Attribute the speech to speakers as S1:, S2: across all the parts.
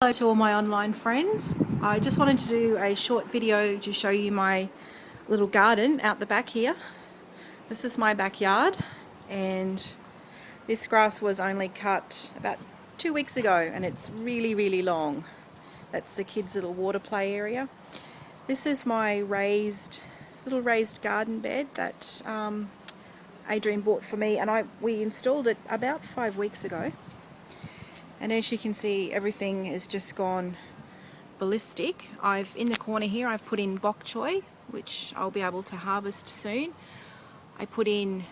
S1: Hello to all my online friends. I just wanted to do a short video to show you my little garden out the back here. This is my backyard, and this grass was only cut about 2 weeks ago, and it's really long. That's the kids' little water play area. This is my little raised garden bed that Adrian bought for me, and we installed it about 5 weeks ago. And as you can see, everything has just gone ballistic. In the corner here, I've put in bok choy, which I'll be able to harvest soon. I put in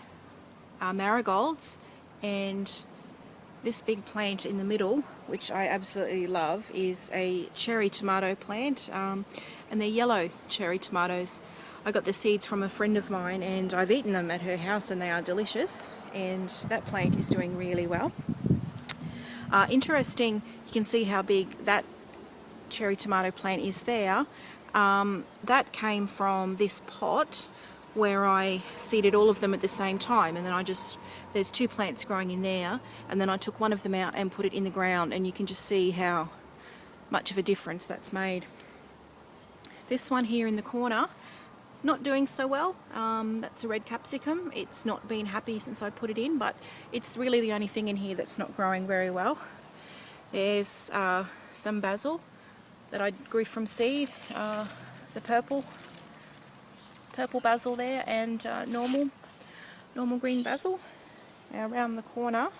S1: marigolds, and this big plant in the middle, which I absolutely love, is a cherry tomato plant, and they're yellow cherry tomatoes. I got the seeds from a friend of mine, and I've eaten them at her house, and they are delicious, and that plant is doing really well. Interesting, you can see how big that cherry tomato plant is there. That came from this pot where I seeded all of them at the same time, and then there's 2 plants growing in there, and then I took one of them out and put it in the ground, and you can just see how much of a difference that's made. This one here in the corner, not doing so well. That's a red capsicum. It's not been happy since I put it in, but it's really the only thing in here that's not growing very well. There's some basil that I grew from seed. It's a purple basil there, and normal green basil. Now around the corner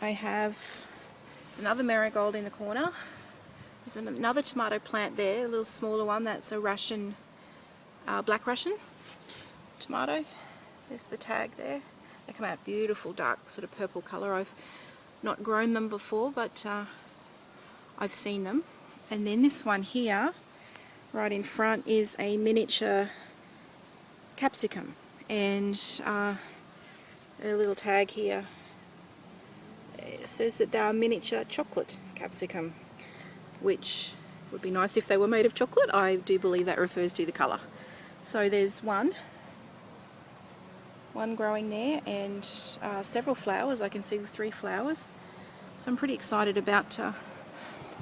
S1: there's another marigold in the corner. There's another tomato plant there, a little smaller one. That's a Russian Black Russian tomato. There's the tag there. They come out beautiful, dark sort of purple colour. I've not grown them before, but I've seen them. And then this one here, right in front, is a miniature capsicum, and a little tag here. It says that they are miniature chocolate capsicum, which would be nice if they were made of chocolate. I do believe that refers to the colour. So there's one growing there, and several flowers. I can see 3 flowers. So I'm pretty excited about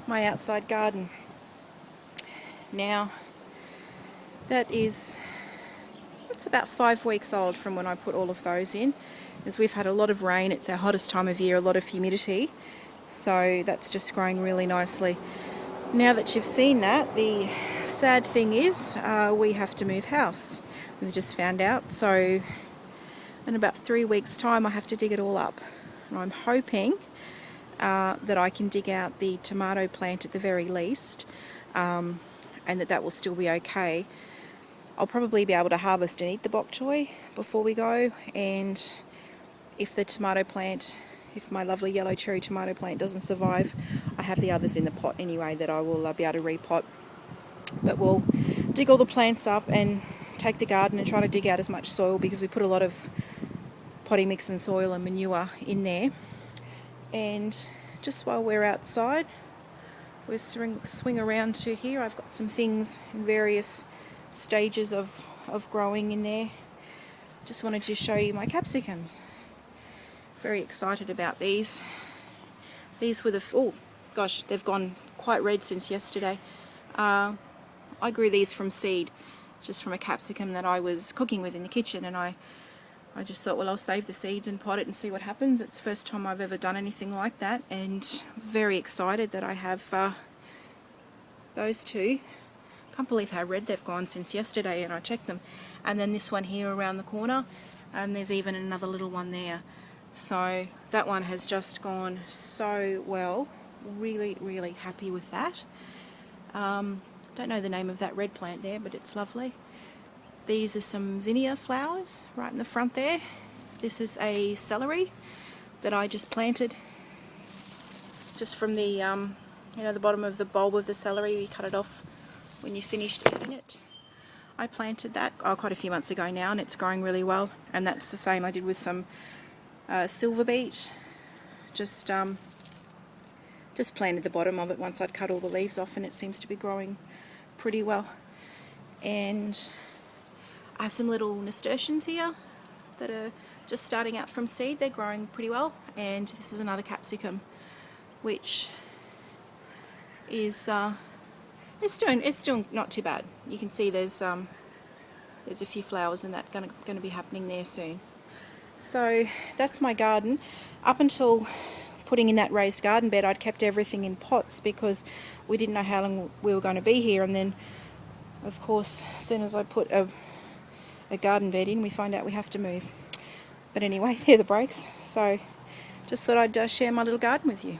S1: my outside garden. Now it's about 5 weeks old from when I put all of those in, as we've had a lot of rain. It's our hottest time of year, a lot of humidity, so that's just growing really nicely. Now that you've seen that, the sad thing is we have to move house. We've just found out, so in about 3 weeks time I have to dig it all up, and I'm hoping that I can dig out the tomato plant at the very least, and that will still be okay. I'll probably be able to harvest and eat the bok choy before we go, and if my lovely yellow cherry tomato plant doesn't survive, I have the others in the pot anyway that I will be able to repot. But we'll dig all the plants up and take the garden and try to dig out as much soil, because we put a lot of potting mix and soil and manure in there. And just while we're outside, we'll swing around to here. I've got some things in various stages of growing in there. Just wanted to show you my capsicums. Very excited about these. These were oh gosh, they've gone quite red since yesterday. I grew these from seed, just from a capsicum that I was cooking with in the kitchen, and I just thought, well, I'll save the seeds and pot it and see what happens. It's the first time I've ever done anything like that, and very excited that I have those 2. Can't believe how red they've gone since yesterday, and I checked them. And then this one here around the corner, and there's even another little one there. So that one has just gone so well. Really happy with that. Don't know the name of that red plant there, but it's lovely. These are some zinnia flowers right in the front there. This is a celery that I just planted just from the the bottom of the bulb of the celery. You cut it off when you finished eating it. I planted that quite a few months ago now, and it's growing really well. And that's the same I did with some silver beet. Just planted the bottom of it once I'd cut all the leaves off, and it seems to be growing pretty well. And I have some little nasturtiums here that are just starting out from seed. They're growing pretty well. And this is another capsicum which is it's still not too bad. You can see there's a few flowers and that going to be happening there soon. So that's my garden. Up until putting in that raised garden bed, I'd kept everything in pots because we didn't know how long we were going to be here, and then of course as soon as I put a garden bed in, we find out we have to move. But anyway, they're the breaks. So just thought I'd share my little garden with you.